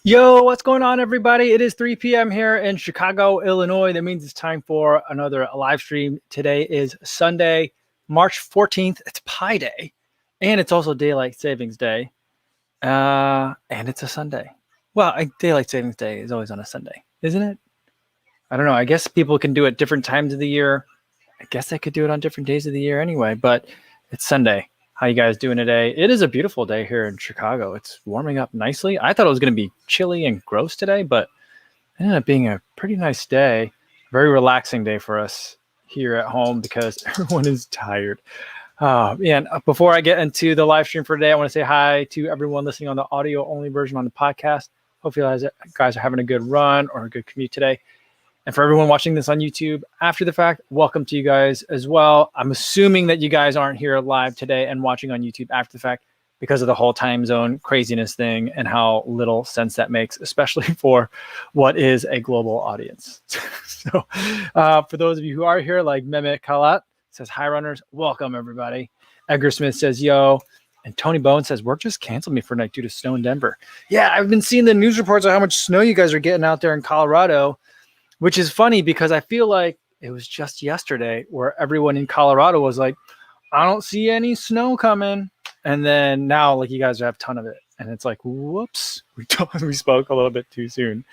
Yo, what's going on, everybody? It is 3 p.m. here in Chicago, Illinois. That means it's time for another live stream. Today is Sunday, March 14th. It's Pi Day, and it's also Daylight Savings Day, and it's a Sunday. Well, Daylight Savings Day is always on a Sunday, isn't it? I don't know. I guess people can do it different times of the year. I guess they could do it on different days of the year anyway, but it's Sunday. How you guys doing today? It is a beautiful day here in Chicago. It's warming up nicely. I thought it was going to be chilly and gross today, but it ended up being a pretty nice day. Very relaxing day for us here at home because everyone is tired. And before I get into the live stream for today, I want to say hi to everyone listening on the audio only version on the podcast. Hopefully you guys are having a good run or a good commute today. And for everyone watching this on YouTube after the fact, welcome to you guys as well. I'm assuming that you guys aren't here live today and watching on YouTube after the fact because of the whole time zone craziness thing and how little sense that makes, especially for what is a global audience. So for those of you who are here, like Mehmet Kalat says, hi runners, welcome everybody. Edgar Smith says, yo. And Tony Bowen says, work just canceled me for night due to snow in Denver. Yeah, I've been seeing the news reports of how much snow you guys are getting out there in Colorado. Which is funny because I feel like it was just yesterday where everyone in Colorado was like, I don't see any snow coming. And then now, like, you guys have a ton of it. And it's like, whoops, we spoke a little bit too soon.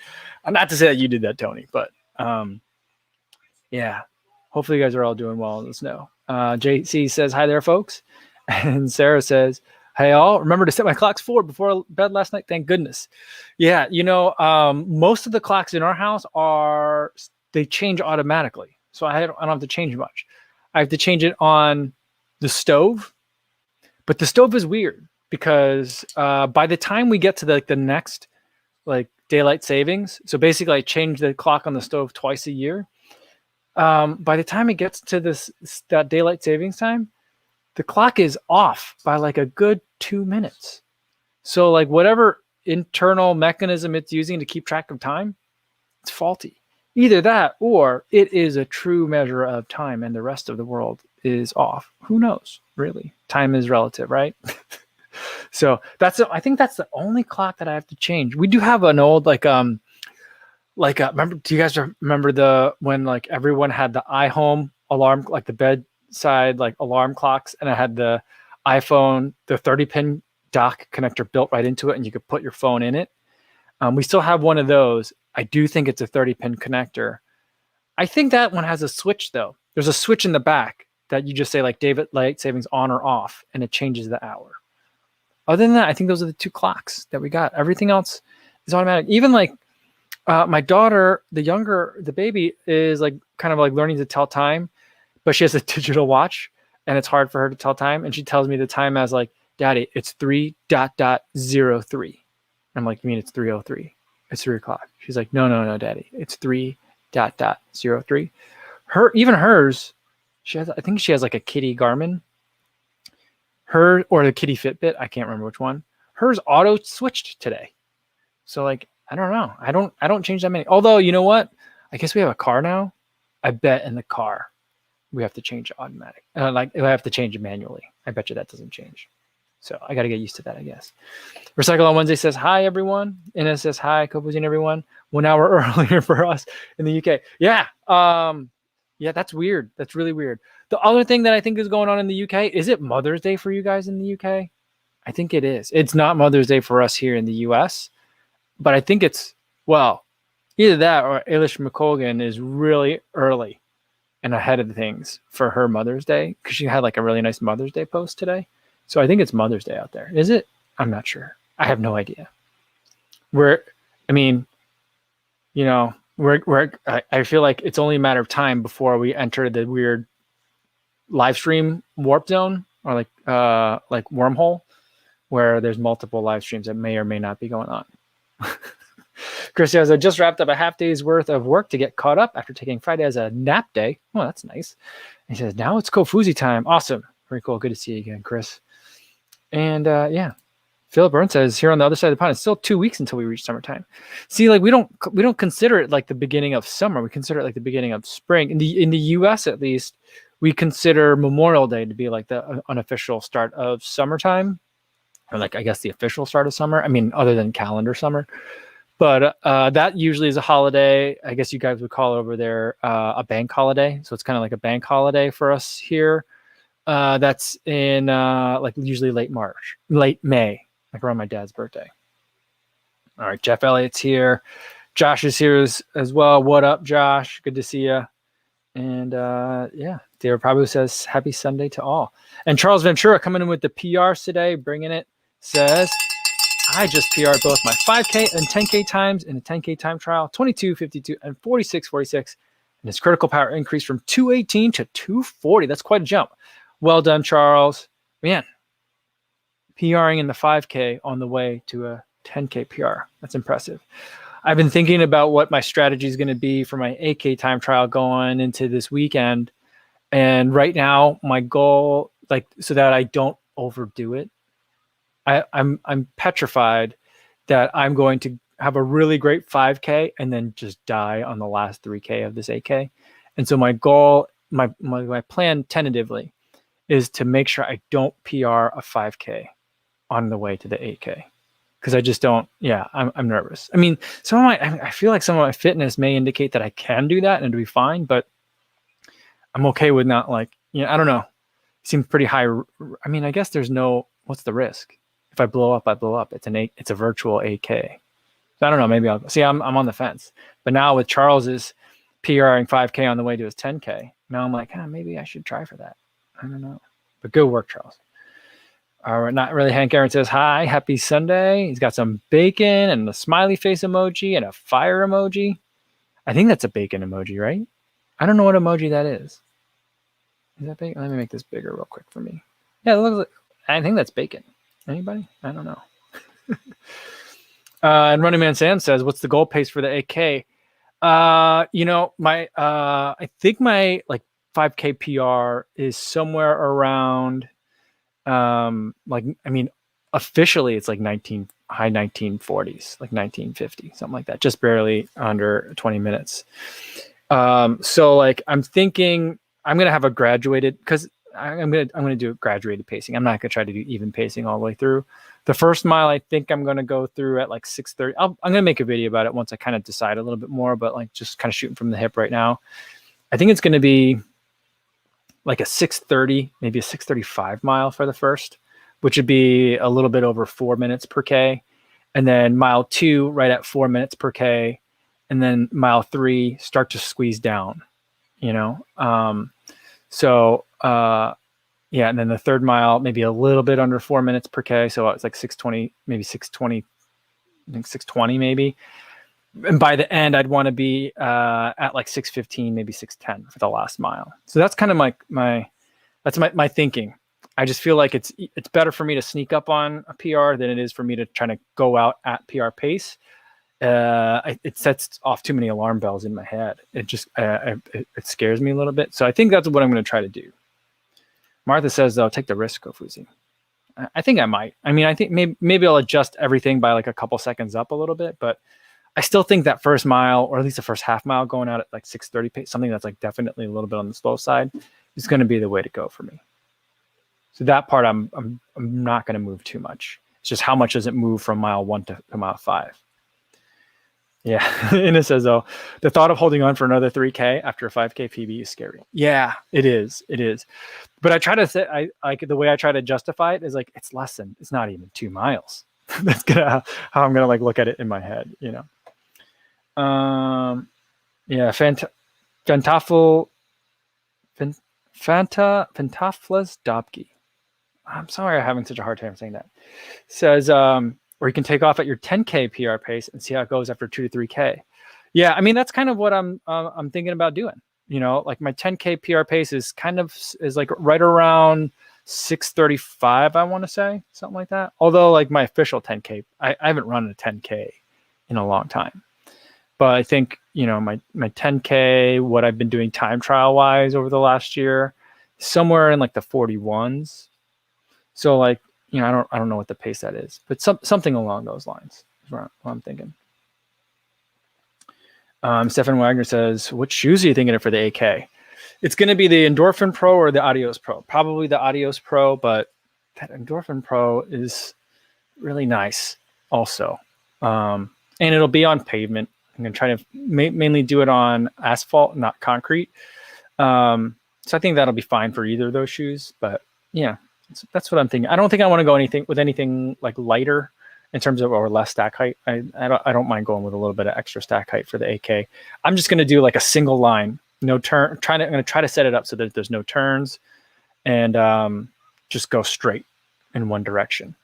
Not to say that you did that, Tony, but yeah, hopefully you guys are all doing well in the snow. JC says, hi there, folks. And Sarah says, hey, all, remember to set my clocks forward before bed last night. Thank goodness. Yeah, most of the clocks in our house they change automatically. So I don't have to change much. I have to change it on the stove. But the stove is weird because by the time we get to the next daylight savings, so basically I change the clock on the stove twice a year. By the time it gets to that daylight savings time, the clock is off by a good 2 minutes. So whatever internal mechanism it's using to keep track of time, it's faulty. Either that or it is a true measure of time and the rest of the world is off. Who knows, really? Time is relative, right? So I think that's the only clock that I have to change. We do have an old remember, do you guys remember when everyone had the iHome alarm, the bedside alarm clocks, and I had the iPhone, the 30-pin dock connector built right into it, and you could put your phone in it. We still have one of those. I do think it's a 30-pin connector. I think that one has a switch, though. There's a switch in the back that you just say, daylight savings on or off, and it changes the hour. Other than that, I think those are the two clocks that we got. Everything else is automatic. Even my daughter, the baby, is kind of learning to tell time, but she has a digital watch, and it's hard for her to tell time. And she tells me the time as Daddy, it's 3:03. I'm like, you mean it's 3:03? It's 3 o'clock. She's like, no, Daddy, it's 3:03. Hers, I think she has a Kitty Garmin. Her or the Kitty Fitbit, I can't remember which one. Hers auto switched today. So I don't know. I don't change that many. Although, you know what? I guess we have a car now. I bet in the car we have to change it automatic. I have to change it manually. I bet you that doesn't change. So I got to get used to that, I guess. Recycle on Wednesday says, hi, everyone. Ines says, hi, Kofuzi and everyone. 1 hour earlier for us in the UK. Yeah. Yeah, that's weird. That's really weird. The other thing that I think is going on in the UK, is it Mother's Day for you guys in the UK? I think it is. It's not Mother's Day for us here in the US, but I think it's, either that or Eilish McColgan is really early and ahead of things for her Mother's Day because she had a really nice Mother's Day post today. So I think it's Mother's Day out there. Is it? I'm not sure. I have no idea. I feel like it's only a matter of time before we enter the weird live stream warp zone or wormhole where there's multiple live streams that may or may not be going on. Chris says, I just wrapped up a half day's worth of work to get caught up after taking Friday as a nap day. Oh, that's nice. And he says, now it's Kofuzi time. Awesome. Very cool. Good to see you again, Chris. And yeah, Philip Burns says, here on the other side of the pond, it's still 2 weeks until we reach summertime. See, we don't consider it the beginning of summer. We consider it the beginning of spring. In the US, at least, we consider Memorial Day to be the unofficial start of summertime, or I guess the official start of summer. I mean, other than calendar summer. But that usually is a holiday. I guess you guys would call over there a bank holiday. So it's kind of like a bank holiday for us here. That's in like usually late May, like around my dad's birthday. All right, Jeff Elliott's here. Josh is here as well. What up, Josh? Good to see you. And yeah, David Prabhu says happy Sunday to all. And Charles Ventura coming in with the PRs today, bringing it, says, I just PR'd both my 5K and 10K times in a 10K time trial, 22:52 and 46:46. And his critical power increased from 218 to 240. That's quite a jump. Well done, Charles. Man, PRing in the 5K on the way to a 10K PR. That's impressive. I've been thinking about what my strategy is going to be for my 8K time trial going into this weekend. And right now, my goal, like, so that I don't overdo it, I'm petrified that I'm going to have a really great 5K and then just die on the last 3K of this 8K. And so my goal, my plan tentatively is to make sure I don't PR a 5K on the way to the 8K. Because I just don't, I'm nervous. I mean, I feel like some of my fitness may indicate that I can do that and it'll be fine, but I'm okay with not like, I don't know. It seems pretty high. I mean, I guess what's the risk? If I blow up, I blow up. It's a virtual 8K. So I don't know. Maybe I'm on the fence. But now with Charles's PRing 5K on the way to his 10K, now I'm like, maybe I should try for that. I don't know. But good work, Charles. All right, not really. Hank Aaron says, hi, happy Sunday. He's got some bacon and a smiley face emoji and a fire emoji. I think that's a bacon emoji, right? I don't know what emoji that is. Is that bacon? Let me make this bigger real quick for me. Yeah, it looks like, I think that's bacon. Anybody? I don't know. And Running Man Sam says, what's the goal pace for the 8K? I think my like 5K PR is somewhere around officially it's like high 1940s, like 1950, something like that, just barely under 20 minutes. So like I'm thinking I'm gonna have a graduated, because I'm gonna do graduated pacing. I'm not gonna try to do even pacing all the way through. The first mile I think I'm gonna go through at like 6:30. I'm gonna make a video about it once I kind of decide a little bit more, but like just kind of shooting from the hip right now. I think it's gonna be like a 6:30, maybe a 6:35 mile for the first, which would be a little bit over 4 minutes per K. And then mile 2 right at 4 minutes per K. And then mile 3 start to squeeze down, and then the third mile, maybe a little bit under 4 minutes per K. So it's like 6:20, maybe 6:20, I think 6:20 maybe. And by the end, I'd want to be at like 6:15, maybe 6:10 for the last mile. So that's kind of my thinking. I just feel like it's better for me to sneak up on a PR than it is for me to try to go out at PR pace. It sets off too many alarm bells in my head. It just it scares me a little bit. So I think that's what I'm going to try to do. Martha says, though, take the risk, Kofuzi. I think I might. I mean, I think maybe I'll adjust everything by like a couple seconds up a little bit, but I still think that first mile, or at least the first half mile, going out at like 6:30 pace, something that's like definitely a little bit on the slow side, is going to be the way to go for me. So that part, I'm not going to move too much. It's just how much does it move from mile 1 to mile 5? Yeah, and it says, though, the thought of holding on for another 3K after a 5K PB is scary. Yeah, it is. It is. But I try to say, the way I try to justify it is like, it's not even 2 miles. That's how I'm gonna like look at it in my head, Fantaflas Dobke. I'm sorry I'm having such a hard time saying that. Says, or you can take off at your 10K PR pace and see how it goes after 2 to 3K. Yeah, I mean, that's kind of what I'm thinking about doing. Like my 10K PR pace is like right around 6:35, I want to say, something like that. Although like my official 10K, I haven't run a 10K in a long time. But I think, my 10K, what I've been doing time trial wise over the last year, somewhere in like the 41s. So like, I don't know what the pace that is, but something along those lines is what I'm thinking. Stefan Wagner says, what shoes are you thinking of for the 8K? It's going to be the Endorphin Pro or the Adios Pro. Probably the Adios Pro, but that Endorphin Pro is really nice also. and it'll be on pavement. I'm going to try to mainly do it on asphalt, not concrete. So I think that'll be fine for either of those shoes. But yeah, that's what I'm thinking. I don't think I want to go anything like lighter in terms of or less stack height. I don't mind going with a little bit of extra stack height for the AK. I'm just going to do like a single line, no turn. I'm going to try to set it up so that there's no turns, and just go straight in one direction.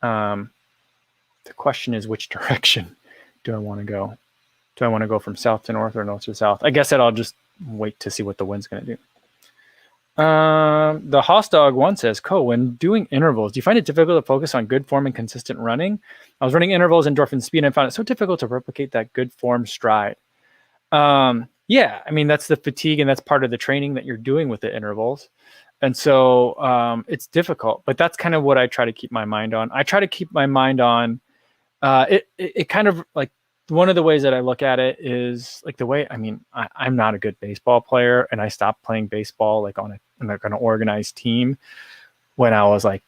The question is, which direction do I want to go? Do I want to go from south to north or north to south? I guess that I'll just wait to see what the wind's going to do. The Hosdog one says, when doing intervals, do you find it difficult to focus on good form and consistent running? I was running intervals, endorphin speed, and I found it so difficult to replicate that good form stride. Yeah, I mean, that's the fatigue, and that's part of the training that you're doing with the intervals. And so it's difficult, but that's kind of what I try to keep my mind on. I try to keep my mind on it kind of like, one of the ways that I look at it is like the way, I mean, I'm not a good baseball player, and I stopped playing baseball like on an organized team when I was like,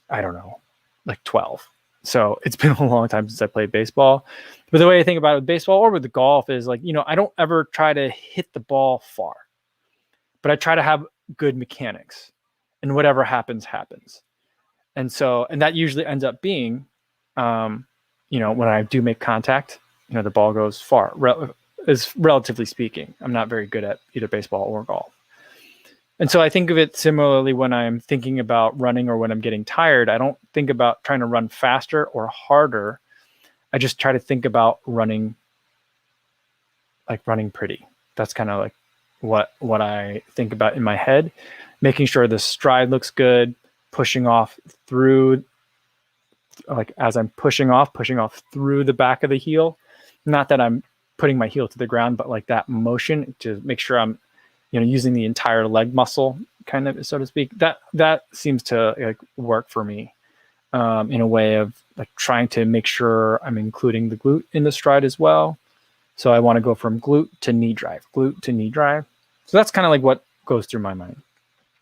I don't know, like 12. So it's been a long time since I played baseball. But the way I think about it with baseball or with the golf is like, I don't ever try to hit the ball far, but I try to have good mechanics, and whatever happens, happens. And so, and that usually ends up being, when I do make contact, the ball goes far, is relatively speaking. I'm not very good at either baseball or golf. And so I think of it similarly when I'm thinking about running or when I'm getting tired. I don't think about trying to run faster or harder. I just try to think about running pretty. That's kind of like what I think about in my head, making sure the stride looks good, pushing off through, like as I'm pushing off through the back of the heel. Not that I'm putting my heel to the ground, but like that motion to make sure I'm, using the entire leg muscle, kind of, so to speak. That seems to like work for me in a way of like trying to make sure I'm including the glute in the stride as well. So I want to go from glute to knee drive. So that's kind of like what goes through my mind,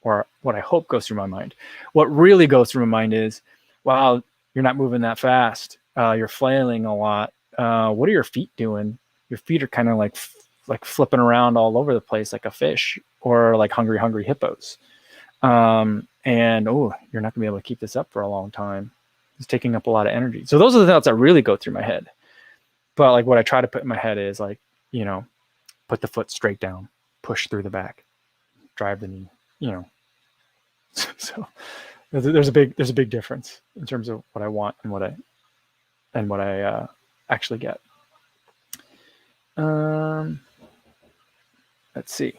or what I hope goes through my mind. What really goes through my mind is, wow, you're not moving that fast. You're flailing a lot. What are your feet doing? Your feet are kind of like flipping around all over the place like a fish, or like hungry hippos. And you're not gonna be able to keep this up for a long time. It's taking up a lot of energy. So those are the thoughts that really go through my head. But like what I try to put in my head is like, put the foot straight down, push through the back, drive the knee, So there's a big difference in terms of what I want and what I actually get. Let's see.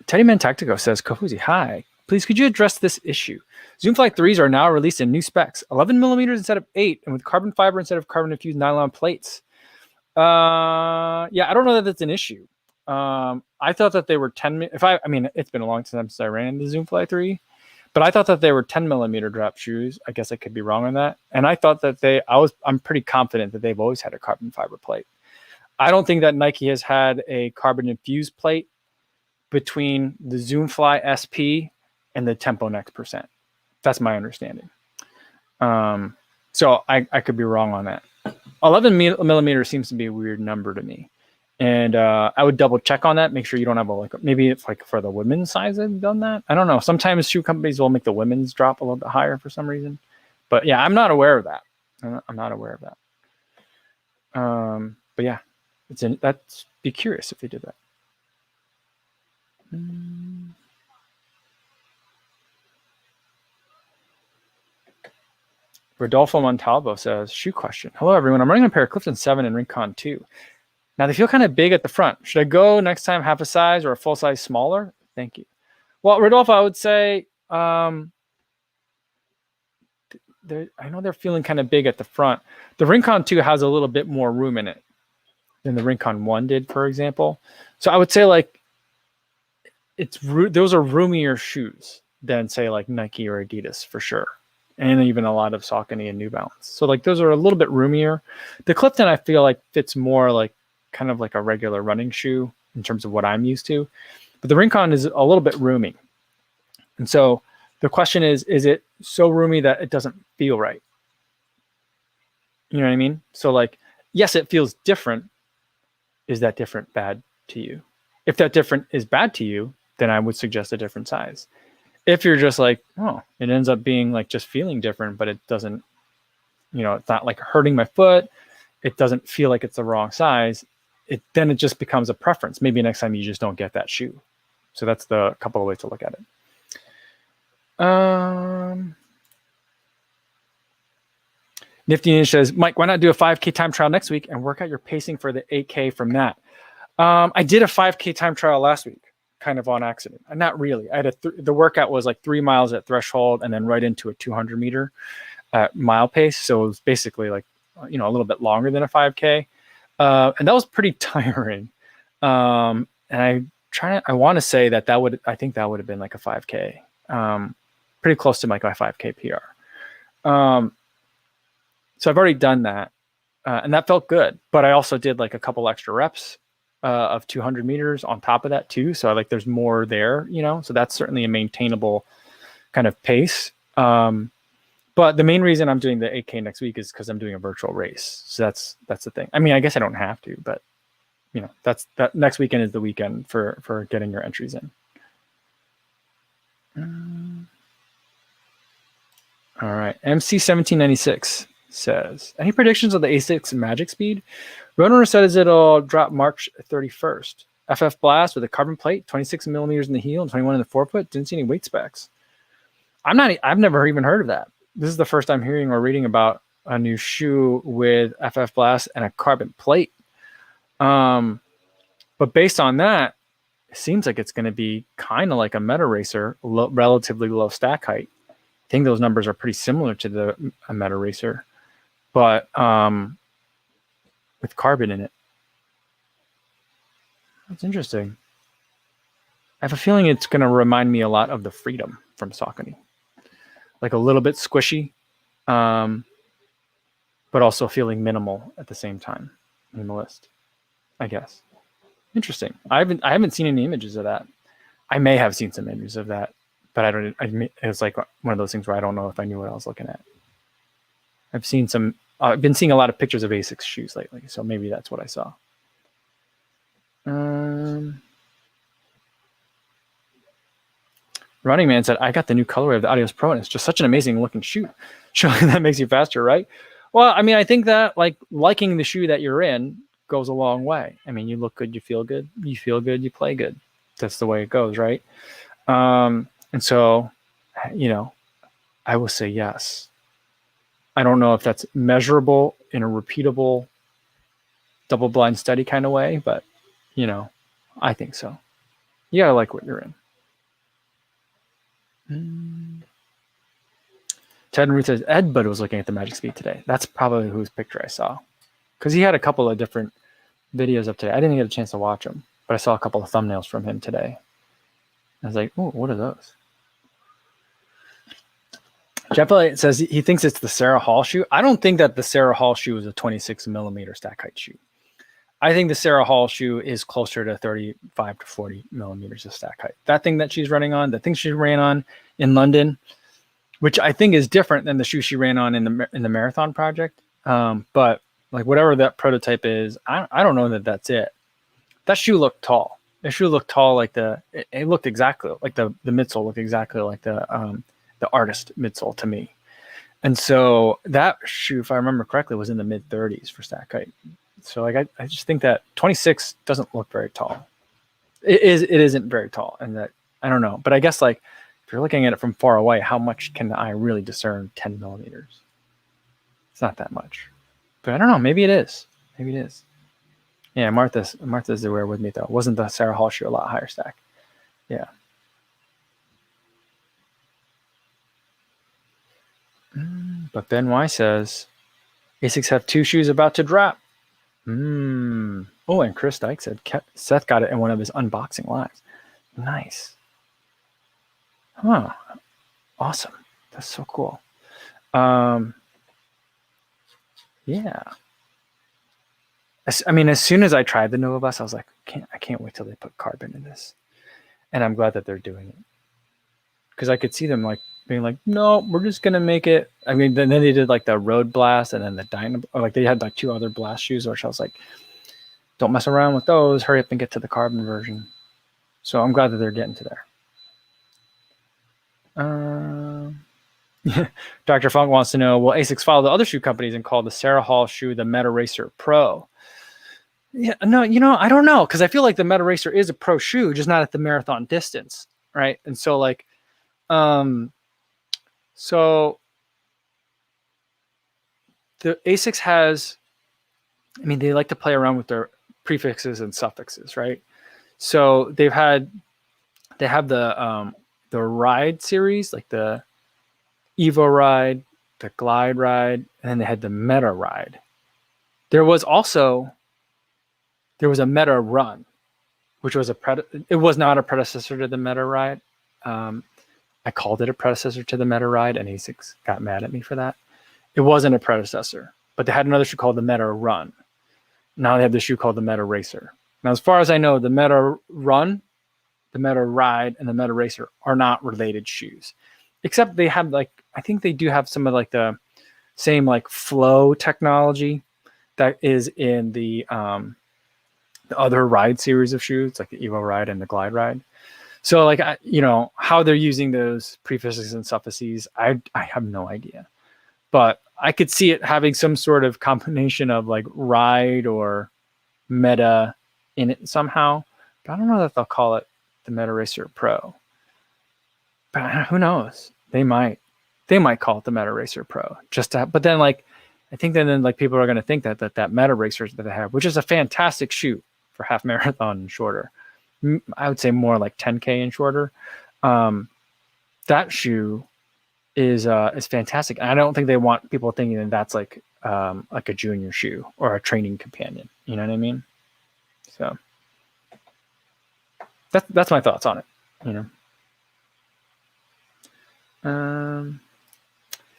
Teddyman Tactico says, Kofuzi, hi. Please, could you address this issue? Zoomfly 3s are now released in new specs, 11 millimeters instead of 8, and with carbon fiber instead of carbon infused nylon plates. Yeah, I don't know that that's an issue. I thought that they were 10. It's been a long time since I ran the Zoomfly 3, but I thought that they were 10 millimeter drop shoes. I guess I could be wrong on that. And I thought that I'm pretty confident that they've always had a carbon fiber plate. I don't think that Nike has had a carbon infused plate between the Zoomfly SP and the Tempo Next %. That's my understanding. So I could be wrong on that. 11 millimeter seems to be a weird number to me. And I would double check on that. Make sure you don't have maybe it's like for the women's size they've done that. I don't know. Sometimes shoe companies will make the women's drop a little bit higher for some reason. But yeah, I'm not aware of that. I'm not aware of that. But yeah, that's be curious if they did that. Rodolfo Montalvo says, shoe question. Hello, everyone. I'm running a pair of Clifton 7 and Rincon 2. Now, they feel kind of big at the front. Should I go next time half a size or a full size smaller? Thank you. Well, Rodolfo, I would say, I know they're feeling kind of big at the front. The Rincon 2 has a little bit more room in it than the Rincon 1 did, for example. So I would say like those are roomier shoes than say like Nike or Adidas for sure. And even a lot of Saucony and New Balance. So like those are a little bit roomier. The Clifton I feel like fits more like kind of like a regular running shoe in terms of what I'm used to. But the Rincon is a little bit roomy. And so the question is it so roomy that it doesn't feel right? You know what I mean? So like, yes, it feels different. Is that different bad to you? If that different is bad to you, then I would suggest a different size. If you're just like, oh, it ends up being like just feeling different, but it doesn't, it's not like hurting my foot. It doesn't feel like it's the wrong size. Then it just becomes a preference. Maybe next time you just don't get that shoe. So that's the couple of ways to look at it. Nifty Ninja says, Mike, why not do a 5K time trial next week and work out your pacing for the 8K from that? I did a 5K time trial last week, kind of on accident. Not really. I had the workout was like 3 miles at threshold and then right into a 200 meter mile pace. So it was basically like, a little bit longer than a 5K. And that was pretty tiring. And I want to say that I think that would have been like a 5K, pretty close to like my 5K PR. So I've already done that, and that felt good. But I also did like a couple extra reps of 200 meters on top of that too. So there's more there, so that's certainly a maintainable kind of pace. But the main reason I'm doing the 8K next week is because I'm doing a virtual race. So that's the thing. I mean, I guess I don't have to, but that next weekend is the weekend for getting your entries in. All right. MC1796 says, any predictions of the A6 Magic Speed? Roadrunner says it'll drop March 31st. FF Blast with a carbon plate, 26 millimeters in the heel and 21 in the forefoot. Didn't see any weight specs. I've never even heard of that. This is the first I'm hearing or reading about a new shoe with FF Blast and a carbon plate. But based on that, it seems like it's going to be kind of like a Meta Racer, relatively low stack height. I think those numbers are pretty similar to a Meta Racer, but with carbon in it. That's interesting. I have a feeling it's going to remind me a lot of the Freedom from Saucony. Like a little bit squishy, but also feeling minimal at the same time. Minimalist, I guess. Interesting. I haven't seen any images of that. I may have seen some images of that, but it was like one of those things where I don't know if I knew what I was looking at. I've been seeing a lot of pictures of ASICS shoes lately, so maybe that's what I saw. Running Man said, I got the new colorway of the Adios Pro, and it's just such an amazing looking shoe. Surely that makes you faster, right? Well, I mean, I think that liking the shoe that you're in goes a long way. I mean, you look good, you feel good, you play good. That's the way it goes, right? And so, I will say yes. I don't know if that's measurable in a repeatable double-blind study kind of way, but, I think so. You gotta like what you're in. Ted and Ruth says, Ed Bud was looking at the Magic Speed today. That's probably whose picture I saw. Because he had a couple of different videos up today. I didn't get a chance to watch them, but I saw a couple of thumbnails from him today. I was like, oh, what are those? Jeff Elliott says he thinks it's the Sarah Hall shoe. I don't think that the Sarah Hall shoe is a 26 millimeter stack height shoe. I think the Sarah Hall shoe is closer to 35 to 40 millimeters of stack height. That thing that she's running on, the thing she ran on in London, which I think is different than the shoe she ran on in the marathon project. But like whatever that prototype is, I don't know that that's it. That shoe looked tall. The shoe looked tall, like it looked exactly like the midsole looked exactly like the artist midsole to me. And so that shoe, if I remember correctly, was in the mid 30s for stack height. So like I just think that 26 doesn't look very tall. It isn't very tall, and that I don't know. But I guess like if you're looking at it from far away, how much can I really discern 10 millimeters? It's not that much. But I don't know. Maybe it is. Maybe it is. Yeah, Martha's there with me though. Wasn't the Sarah Hall shoe a lot higher stack? Yeah. But Ben Y says, ASICs have 2 shoes about to drop. Oh, and Chris Dyke said Seth got it in one of his unboxing lives. Nice. Huh. Awesome. That's so cool. Yeah. I mean, as soon as I tried the Nova Bus, I was like, I can't wait till they put carbon in this. And I'm glad that they're doing it. Because I could see them like being like, no, we're just gonna make it. I mean, then they did like the Road Blast and then the Dynamo. Like they had like 2 other Blast shoes, which I was like, don't mess around with those. Hurry up and get to the carbon version. So I'm glad that they're getting to there. Dr. Funk wants to know, will ASICS follow the other shoe companies and call the Sarah Hall shoe the Meta Racer Pro? Yeah, no, I don't know, because I feel like the Meta Racer is a pro shoe, just not at the marathon distance, right? And so like, so the ASICS has, I mean, they like to play around with their prefixes and suffixes, right? So they have the Ride series, like the Evo Ride, the Glide Ride, and then they had the Meta Ride. There was a Meta Run, which was it was not a predecessor to the Meta Ride. I called it a predecessor to the Meta Ride, and ASICS got mad at me for that. It wasn't a predecessor, but they had another shoe called the Meta Run. Now they have the shoe called the Meta Racer. Now, as far as I know, the Meta Run, the Meta Ride, and the Meta Racer are not related shoes, except they have like, I think they do have some of like the same like flow technology that is in the other Ride series of shoes, like the Evo Ride and the Glide Ride. So like, how they're using those prefixes and suffixes, I have no idea. But I could see it having some sort of combination of like Ride or Meta in it somehow. But I don't know that they'll call it the Meta Racer Pro. But who knows? They might call it the Meta Racer Pro. But then like, I think then like people are going to think that Meta Racer that they have, which is a fantastic shoe for half marathon and shorter. I would say more like 10K and shorter. That shoe is fantastic. And I don't think they want people thinking that that's like a junior shoe or a training companion. You know what I mean? So that's my thoughts on it.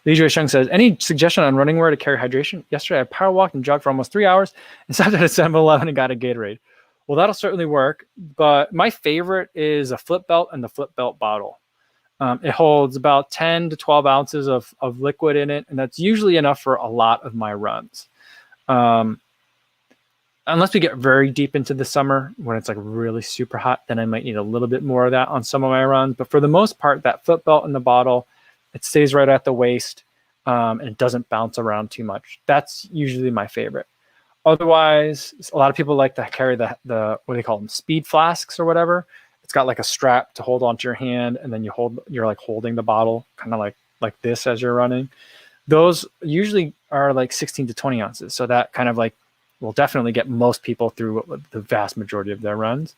Li Jue Sheng says, any suggestion on running wear to carry hydration? Yesterday I power walked and jogged for almost 3 hours and stopped at a 7-Eleven and got a Gatorade. Well, that'll certainly work, but my favorite is a flip belt and the flip belt bottle. It holds about 10 to 12 ounces of liquid in it, and that's usually enough for a lot of my runs. Unless we get very deep into the summer when it's like really super hot, then I might need a little bit more of that on some of my runs. But for the most part, that flip belt in the bottle, it stays right at the waist, and it doesn't bounce around too much. That's usually my favorite. Otherwise, a lot of people like to carry the what do they call them, speed flasks or whatever. It's got like a strap to hold onto your hand, and then you're like holding the bottle kind of like this as you're running. Those usually are like 16 to 20 ounces. So that kind of like will definitely get most people through the vast majority of their runs.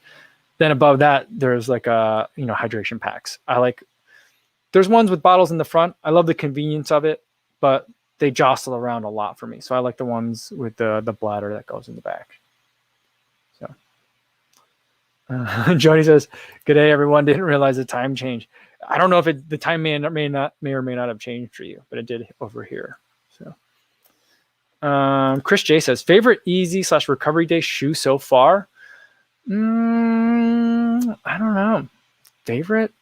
Then above that, there's like hydration packs. There's ones with bottles in the front. I love the convenience of it, but they jostle around a lot for me. So I like the ones with the bladder that goes in the back. So Jody says, good day, everyone. Didn't realize the time change. I don't know if the time may or may not have changed for you, but it did over here. So Chris J says, favorite easy/recovery day shoe so far? I don't know. Favorite?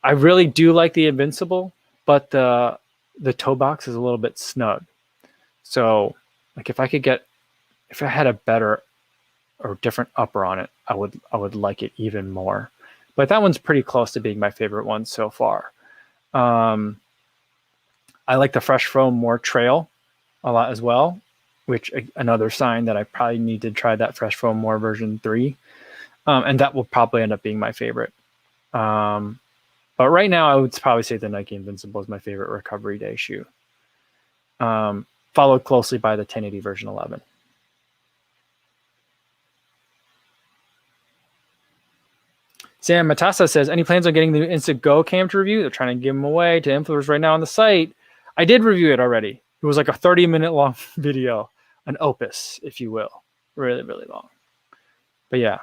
I really do like the Invincible, but the toe box is a little bit snug. So like if I had a better or different upper on it, I would like it even more. But that one's pretty close to being my favorite one so far. I like the Fresh Foam More Trail a lot as well, which another sign that I probably need to try that Fresh Foam More version 3. And that will probably end up being my favorite. But right now I would probably say the Nike Invincible is my favorite recovery day shoe. Followed closely by the 1080 version 11. Sam Matassa says, any plans on getting the Instant Go cam to review? They're trying to give them away to influencers right now on the site. I did review it already. It was like a 30-minute long video, an opus, if you will. Really, really long. But yeah,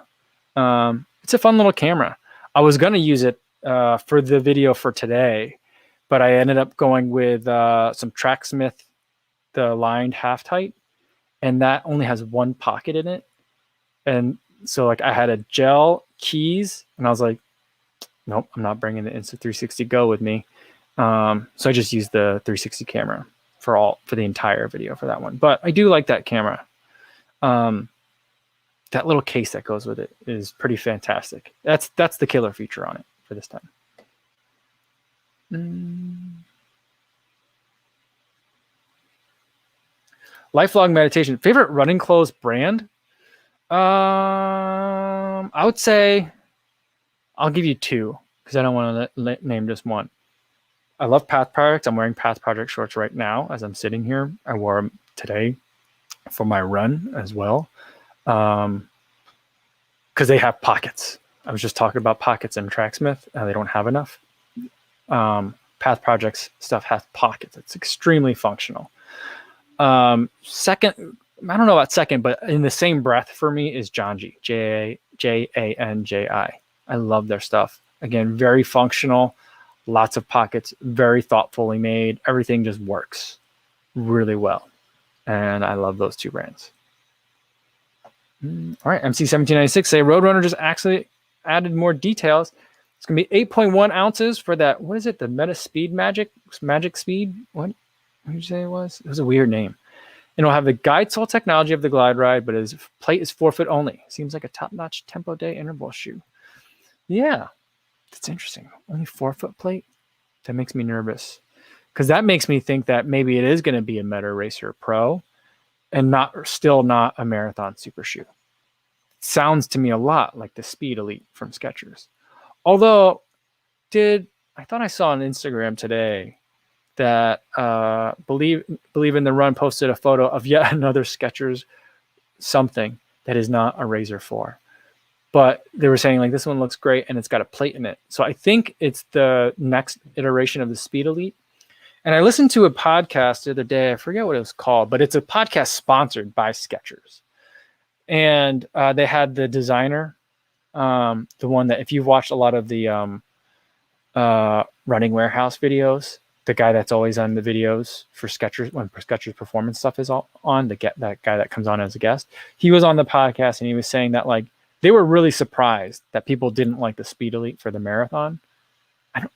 it's a fun little camera. I was going to use it for the video for today, but I ended up going with some Tracksmith, the lined half tight, and that only has one pocket in it. And so like I had a gel keys, and I was like, nope, I'm not bringing the Insta360 Go with me. So I just use the 360 camera for the entire video for that one. But I do like that camera. That little case that goes with it is pretty fantastic. That's the killer feature on it for this time. Lifelong meditation. Favorite running clothes brand? I would say I'll give you two because I don't want to name just one. I love Path Project. I'm wearing Path Project shorts right now as I'm sitting here. I wore them today for my run as well. Because they have pockets. I was just talking about pockets in Tracksmith. They don't have enough. Path Project's stuff has pockets. It's extremely functional. Second, I don't know about second, but in the same breath for me is Janji. Janji. I love their stuff. Again, very functional, lots of pockets, very thoughtfully made. Everything just works really well. And I love those two brands. All right, MC1796 say Roadrunner just actually added more details. It's going to be 8.1 ounces for that. What is it? The Meta Speed Magic Speed? What did you say it was? It was a weird name. And it'll have the guide sole technology of the Glide Ride, but his plate is 4 foot only. Seems like a top-notch tempo day interval shoe. Yeah, that's interesting. Only 4 foot plate? That makes me nervous. Because that makes me think that maybe it is going to be a Meta Racer Pro and still not a marathon super shoe. Sounds to me a lot like the Speed Elite from Skechers. Although, I thought I saw on Instagram today that Believe in the Run posted a photo of yet another Skechers something that is not a Razor 4. But they were saying like this one looks great and it's got a plate in it. So I think it's the next iteration of the Speed Elite. And I listened to a podcast the other day. I forget what it was called, but it's a podcast sponsored by Skechers. And they had the designer, the one that if you've watched a lot of the Running Warehouse videos, the guy that's always on the videos for Skechers, when Skechers performance stuff is on, that guy that comes on as a guest, he was on the podcast and he was saying that like they were really surprised that people didn't like the Speed Elite for the marathon.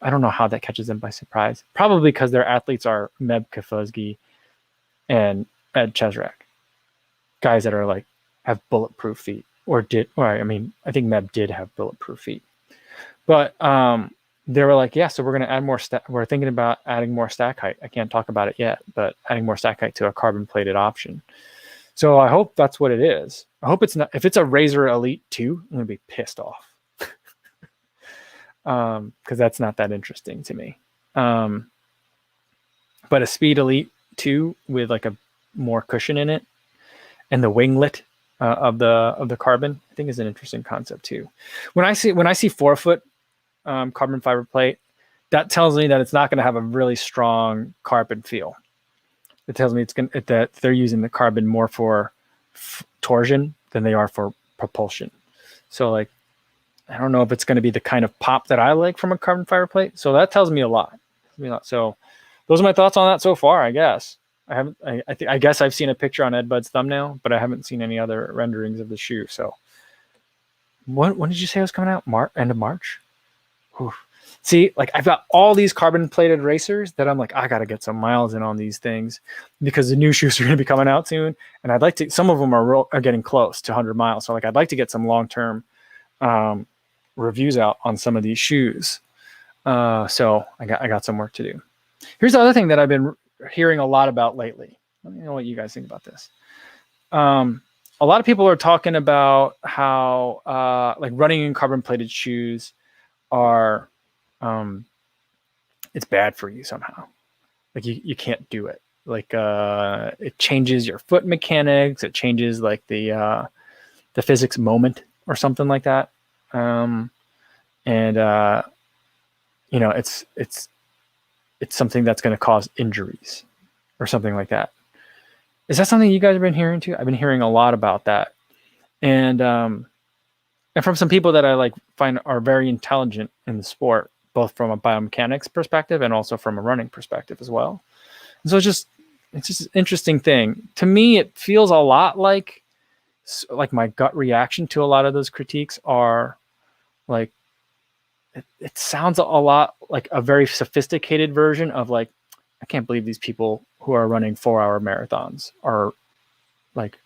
I don't know how that catches them by surprise. Probably because their athletes are Meb Kofuzi and Ed Chesrak, guys that are like have bulletproof feet, I think Meb did have bulletproof feet, but they were like, yeah, so we're going to add more we're thinking about adding more stack height. I can't talk about it yet, but adding more stack height to a carbon plated option. So I hope that's what it is. I hope it's not. If it's a Razor Elite 2, I'm going to be pissed off. Because that's not that interesting to me. But a Speed Elite 2 with like a more cushion in it and the winglet of the carbon, I think is an interesting concept too. When I see 4 foot carbon fiber plate, that tells me that it's not going to have a really strong carbon feel. It tells me that they're using the carbon more for torsion than they are for propulsion. So like, I don't know if it's going to be the kind of pop that I like from a carbon fiber plate. So that tells me a lot. So those are my thoughts on that so far, I guess. I guess I've seen a picture on Ed Bud's thumbnail, but I haven't seen any other renderings of the shoe. So when did you say it was coming out? End of March? Whew. See, like I've got all these carbon plated racers that I'm like, I got to get some miles in on these things because the new shoes are going to be coming out soon. And I'd like to, some of them are getting close to 100 miles. So like, I'd like to get some long-term reviews out on some of these shoes. So I got some work to do. Here's the other thing that I've been hearing a lot about lately. Let me know what you guys think about this. A lot of people are talking about how like running in carbon plated shoes are it's bad for you somehow. Like you can't do it. Like it changes your foot mechanics. It changes like the physics moment or something like that. It's something that's going to cause injuries or something like that. Is that something you guys have been hearing too? I've been hearing a lot about that. And from some people that I like find are very intelligent in the sport, both from a biomechanics perspective and also from a running perspective as well. And so it's just an interesting thing. To me, it feels a lot like my gut reaction to a lot of those critiques are like it sounds a lot like a very sophisticated version of like, I can't believe these people who are running 4-hour marathons are like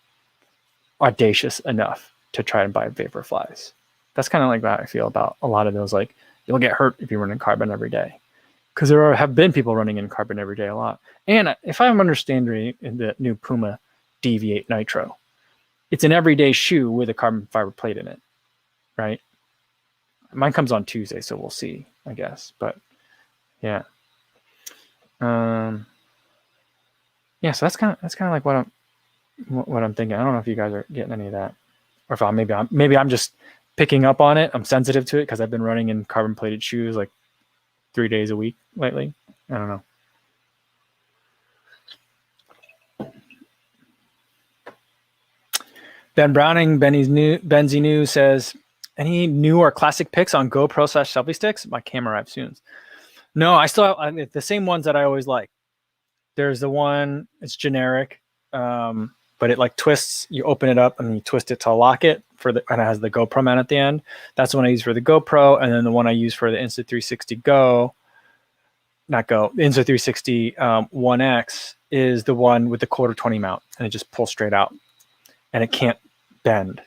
audacious enough to try and buy Vaporflies. That's kind of like how I feel about a lot of those. Like, you'll get hurt if you run in carbon every day, because have been people running in carbon every day a lot. And if I'm understanding the new Puma DV8 Nitro, it's an everyday shoe with a carbon fiber plate in it, right? Mine comes on Tuesday, so we'll see, I guess. But yeah, yeah. So that's kind of like what I'm thinking. I don't know if you guys are getting any of that, or if maybe I'm just picking up on it. I'm sensitive to it because I've been running in carbon plated shoes like 3 days a week lately. I don't know. Ben Browning, Benzie New says, any new or classic picks on GoPro/selfie sticks? My camera arrives soon. No, I still have the same ones that I always like. There's the one, it's generic, but it like twists. You open it up and you twist it to lock it and it has the GoPro mount at the end. That's the one I use for the GoPro, and then the one I use for the Insta360 Insta360 1X is the one with the 1/4-20 mount, and it just pulls straight out, and it can't bend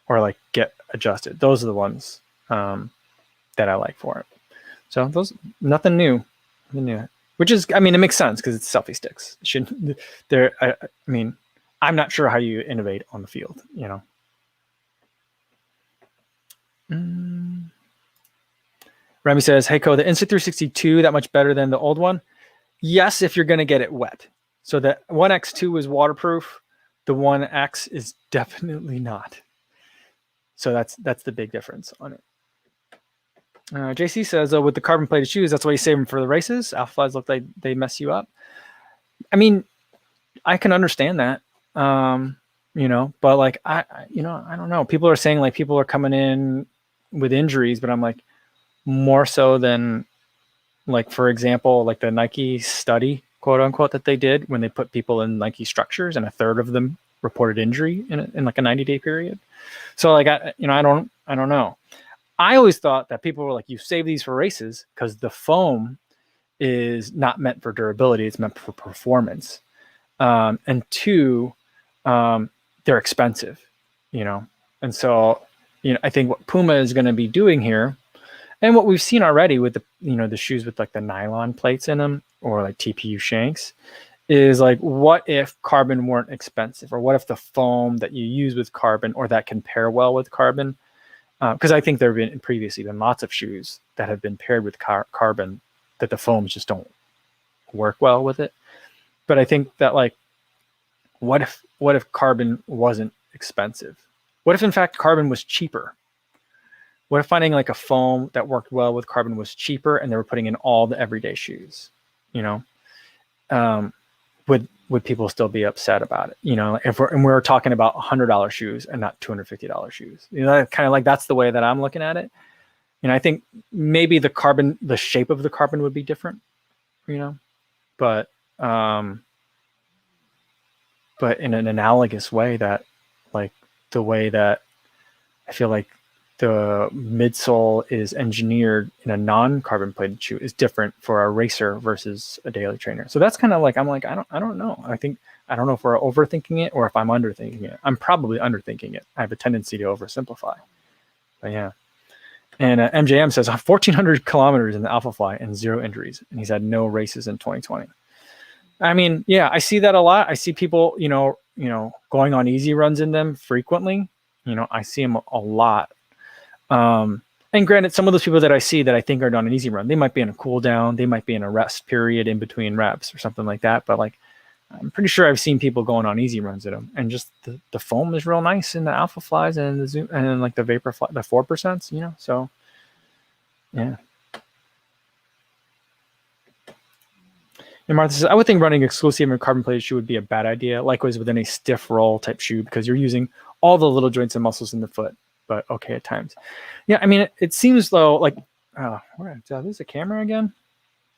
or like get adjusted. Those are the ones that I like for it. So those, nothing new. Which is, I mean, it makes sense because it's selfie sticks. I mean, I'm not sure how you innovate on the field, you know. Remy says, hey, the Insta360 that much better than the old one? Yes, if you're going to get it wet. So the 1X2 is waterproof. The 1X is definitely not. So that's the big difference on it. JC says, with the carbon plated shoes, that's why you save them for the races. Alpha Flies look like they mess you up. I mean, I can understand that, you know, but like, I don't know. People are saying like people are coming in with injuries, but I'm like, more so than like, for example, like the Nike study, quote unquote, that they did when they put people in Nike structures, and a third of them reported injury in like a 90-day period. So like, I don't know. I always thought that people were like, you save these for races because the foam is not meant for durability. It's meant for performance. And two, they're expensive, you know? And so, you know, I think what Puma is going to be doing here, and what we've seen already with the shoes with like the nylon plates in them, or like TPU shanks, is like, what if carbon weren't expensive? Or what if the foam that you use with carbon, or that can pair well with carbon, because I think there have previously been lots of shoes that have been paired with carbon that the foams just don't work well with it. But I think that like, what if carbon wasn't expensive? What if in fact carbon was cheaper? What if finding like a foam that worked well with carbon was cheaper, and they were putting in all the everyday shoes? You know, would people still be upset about it? You know, if we're talking about $100 shoes and not $250 shoes, you know, kind of like, that's the way that I'm looking at it. You know, I think maybe the shape of the carbon would be different, you know, but in an analogous way, that like the way that I feel like the midsole is engineered in a non-carbon plated shoe is different for a racer versus a daily trainer. So that's kind of like, I'm like, I don't know. I don't know if we're overthinking it or if I'm underthinking it. I'm probably underthinking it. I have a tendency to oversimplify. But yeah. And MJM says 1,400 kilometers in the Alpha Fly and 0 injuries, and he's had no races in 2020. I mean, yeah, I see that a lot. I see people, you know, going on easy runs in them frequently. You know, I see them a lot. And granted, some of those people that I see that I think are on an easy run, they might be in a cool down, they might be in a rest period in between reps or something like that. But like, I'm pretty sure I've seen people going on easy runs at them, and just the foam is real nice in the Alpha Flies and the Zoom, and then like the Vapor Fly, the 4%, you know. So yeah. And Martha says, I would think running exclusive and carbon plated shoe would be a bad idea. Likewise with any stiff roll type shoe, because you're using all the little joints and muscles in the foot. But okay at times. Yeah, I mean, it seems though like, there's a camera again.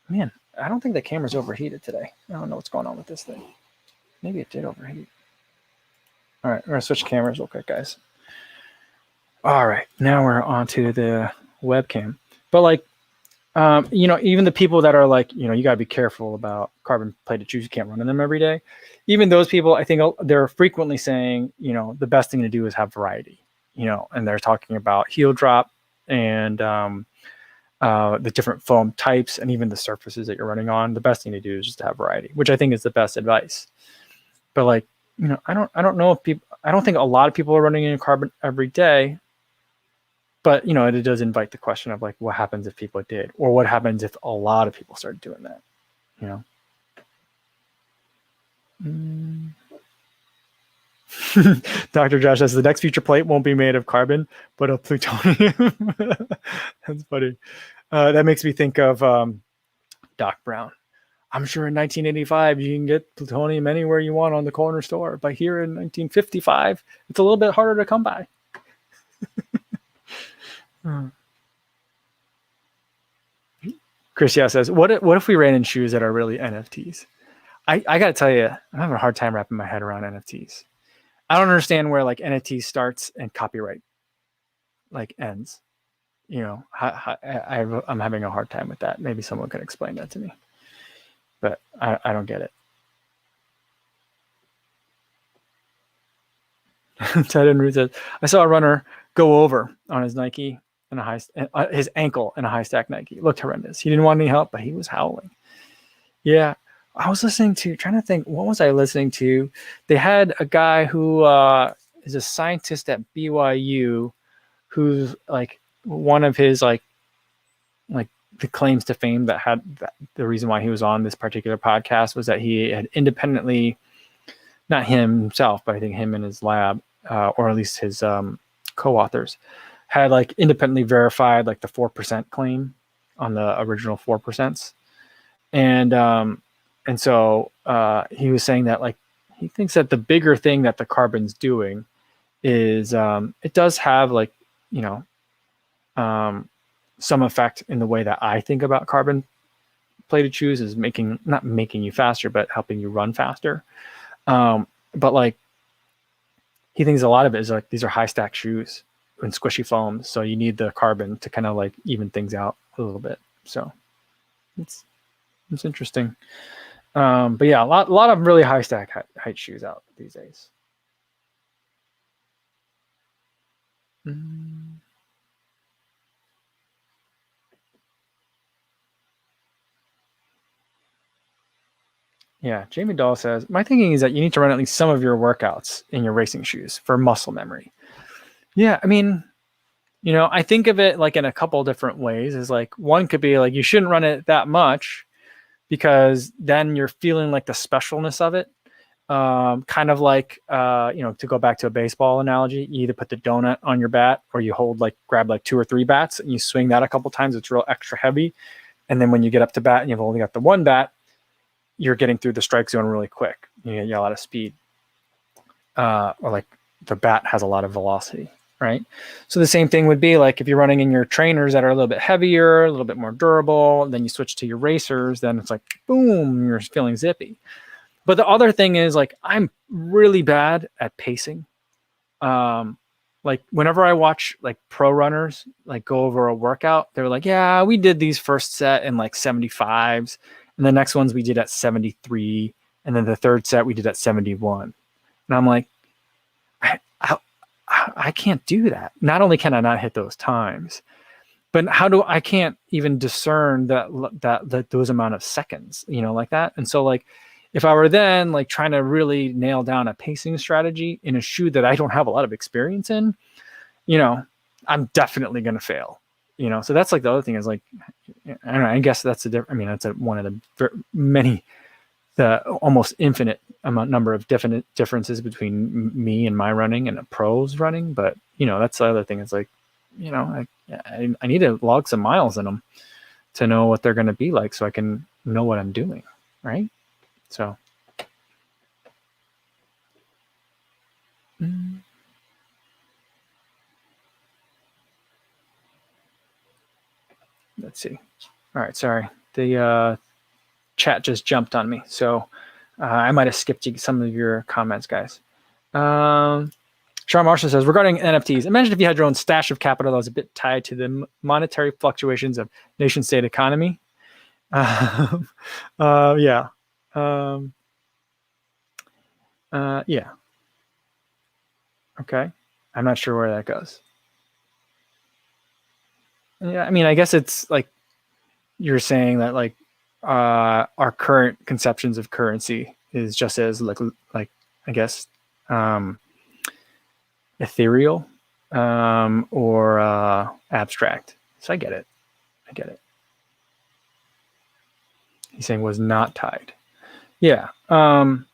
Man, I don't think the camera's overheated today. I don't know what's going on with this thing. Maybe it did overheat. All right, we're gonna switch cameras real quick, guys. All right, now we're on to the webcam. But like, even the people that are like, you got to be careful about carbon plated shoes. You can't run in them every day. Even those people, I think they're frequently saying, the best thing to do is have variety, and they're talking about heel drop and the different foam types and even the surfaces that you're running on. The best thing to do is just to have variety, which I think is the best advice. But like, I don't know if people, I don't think a lot of people are running in carbon every day. But it does invite the question of like, what happens if people did, or what happens if a lot of people started doing that? Dr. Josh says the next future plate won't be made of carbon, but of plutonium. That's funny. That makes me think of Doc Brown. I'm sure in 1985 you can get plutonium anywhere you want on the corner store, but here in 1955 it's a little bit harder to come by. Chris says, what if we ran in shoes that are really NFTs? I got to tell you, I'm having a hard time wrapping my head around NFTs. I don't understand where like NFT starts and copyright like ends. I'm having a hard time with that. Maybe someone can explain that to me, but I don't get it. Ted and Ruth says, I saw a runner go over on his Nike and his ankle in a high stack Nike. It looked horrendous. He didn't want any help, but he was howling. Yeah. I was trying to think, what was I listening to? They had a guy who is a scientist at BYU who's like one of his like the claims to fame that the reason why he was on this particular podcast was that he had independently, not him himself, but I think him in his lab, or at least his co-authors, had like independently verified like the 4% claim on the original 4%. And so he was saying that like he thinks that the bigger thing that the carbon's doing is it does have like some effect in the way that I think about carbon plated shoes is not making you faster, but helping you run faster. But like he thinks a lot of it is like these are high stack shoes and squishy foams, so you need the carbon to kind of like even things out a little bit. So it's interesting. But yeah, a lot of really high stack height shoes out these days. Yeah, Jamie Dahl says, my thinking is that you need to run at least some of your workouts in your racing shoes for muscle memory. Yeah, I mean, I think of it like in a couple different ways. Is like one could be like you shouldn't run it that much because then you're feeling like the specialness of it. Kind of like, to go back to a baseball analogy, you either put the donut on your bat or you grab like 2 or 3 bats and you swing that a couple times. It's real extra heavy. And then when you get up to bat and you've only got the one bat, you're getting through the strike zone really quick. You get a lot of speed, or like the bat has a lot of velocity, right? So the same thing would be like if you're running in your trainers that are a little bit heavier, a little bit more durable, then you switch to your racers, then it's like, boom, you're feeling zippy. But the other thing is like, I'm really bad at pacing. Like whenever I watch like pro runners, like go over a workout, they're like, yeah, we did these first set in like 75s. And the next ones we did at 73. And then the third set we did at 71. And I'm like, I can't do that. Not only can I not hit those times, but I can't even discern that those amount of seconds, like that. And so like, if I were then like trying to really nail down a pacing strategy in a shoe that I don't have a lot of experience in, I'm definitely going to fail, So that's like the other thing is like, I don't know, I guess that's that's one of the almost infinite number of definite differences between me and my running and a pro's running. But, that's the other thing is like, I need to log some miles in them to know what they're going to be like so I can know what I'm doing. Right. So. Let's see. All right. Sorry. The chat just jumped on me. So I might have skipped some of your comments, guys. Sean Marshall says, regarding NFTs, imagine if you had your own stash of capital that was a bit tied to the monetary fluctuations of nation state economy. Yeah. Yeah. Okay. I'm not sure where that goes. Yeah. I mean, I guess it's like you're saying that like our current conceptions of currency is just as like I guess ethereal or abstract. So I get it. He's saying was not tied. Yeah. Yeah.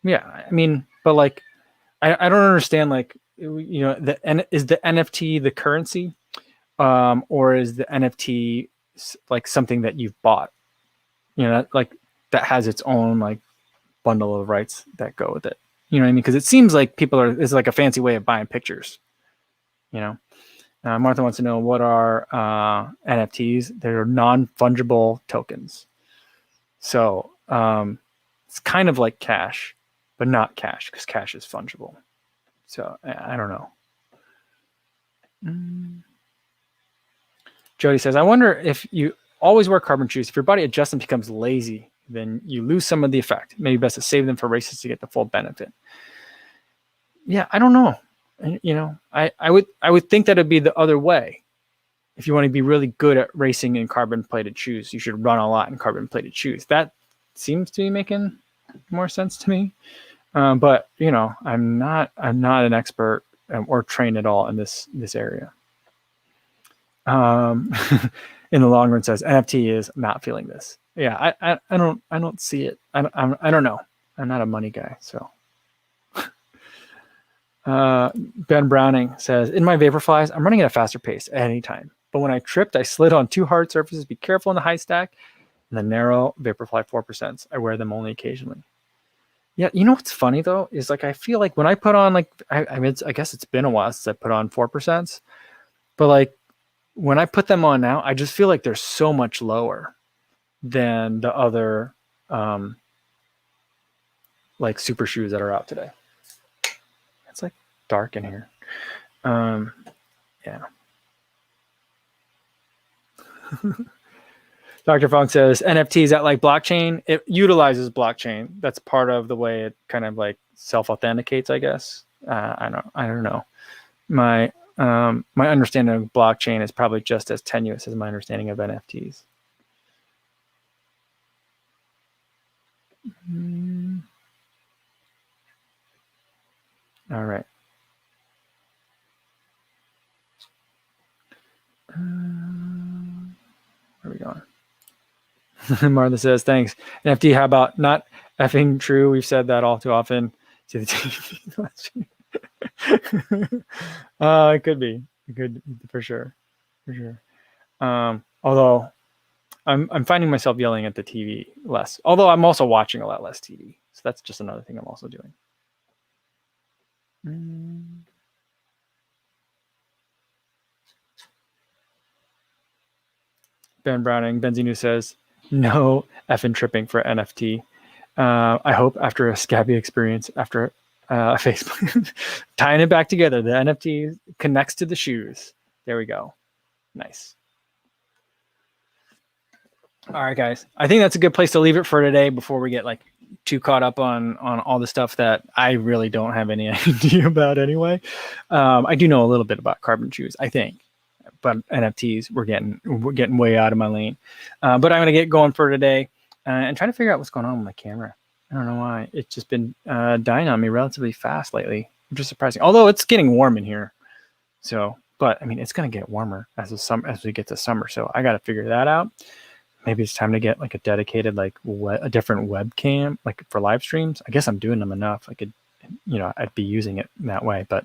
I mean, but like, I don't understand. Like, is the NFT the currency, or is the NFT like something that you've bought? Like that has its own like bundle of rights that go with it. You know what I mean? Because it seems like it's like a fancy way of buying pictures. Martha wants to know what are NFTs. They're non-fungible tokens. So it's kind of like cash, but not cash because cash is fungible. So I don't know. Jody says, I wonder if you always wear carbon shoes. If your body adjusts and becomes lazy, then you lose some of the effect. Maybe best to save them for races to get the full benefit. Yeah, I don't know. I would think that it'd be the other way. If you want to be really good at racing in carbon plated shoes, you should run a lot in carbon plated shoes. That seems to be making more sense to me. But I'm not an expert or trained at all in this area. In the long run, says NFT is not feeling this. Yeah, I don't see it. I don't know. I'm not a money guy, so. Ben Browning says, in my Vaporflies, I'm running at a faster pace at any time. But when I tripped, I slid on 2 hard surfaces. Be careful in the high stack and the narrow Vaporfly 4%. I wear them only occasionally. Yeah, you know what's funny though is like I feel like when I put on like I guess it's been a while since I put on 4%, but like when I put them on now, I just feel like they're so much lower than the other like super shoes that are out today. It's like dark in here. Yeah. Dr. Funk says NFTs that like blockchain, it utilizes blockchain. That's part of the way it kind of like self-authenticates, I guess. I don't know. My understanding of blockchain is probably just as tenuous as my understanding of NFTs. All right. Where are we going? Martha says, thanks. NFT, how about not effing true? We've said that all too often to the TV. It could be. It could, for sure. Although I'm finding myself yelling at the TV less. Although I'm also watching a lot less TV. So that's just another thing I'm also doing. Ben Browning, Benzinu says, no effing tripping for NFT. I hope after a scabby experience, after Facebook, tying it back together, the NFT connects to the shoes. There we go. Nice. All right, guys. I think that's a good place to leave it for today before we get like too caught up on all the stuff that I really don't have any idea about anyway. I do know a little bit about carbon shoes, I think. But NFTs, we're getting way out of my lane. But I'm gonna get going for today and try to figure out what's going on with my camera. I don't know why it's just been dying on me relatively fast lately, which is surprising. Although it's getting warm in here, so. But I mean, it's gonna get warmer as we get to summer. So I got to figure that out. Maybe it's time to get like a dedicated like a different webcam like for live streams. I guess I'm doing them enough. I could, I'd be using it in that way. But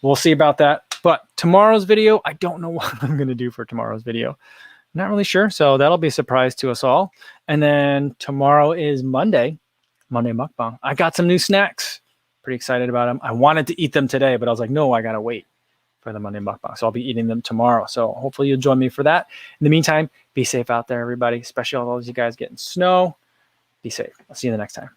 we'll see about that. But tomorrow's video, I don't know what I'm going to do for tomorrow's video. Not really sure. So that'll be a surprise to us all. And then tomorrow is Monday mukbang. I got some new snacks. Pretty excited about them. I wanted to eat them today, but I was like, no, I got to wait for the Monday mukbang. So I'll be eating them tomorrow. So hopefully you'll join me for that. In the meantime, be safe out there, everybody, especially all those you guys getting snow. Be safe. I'll see you the next time.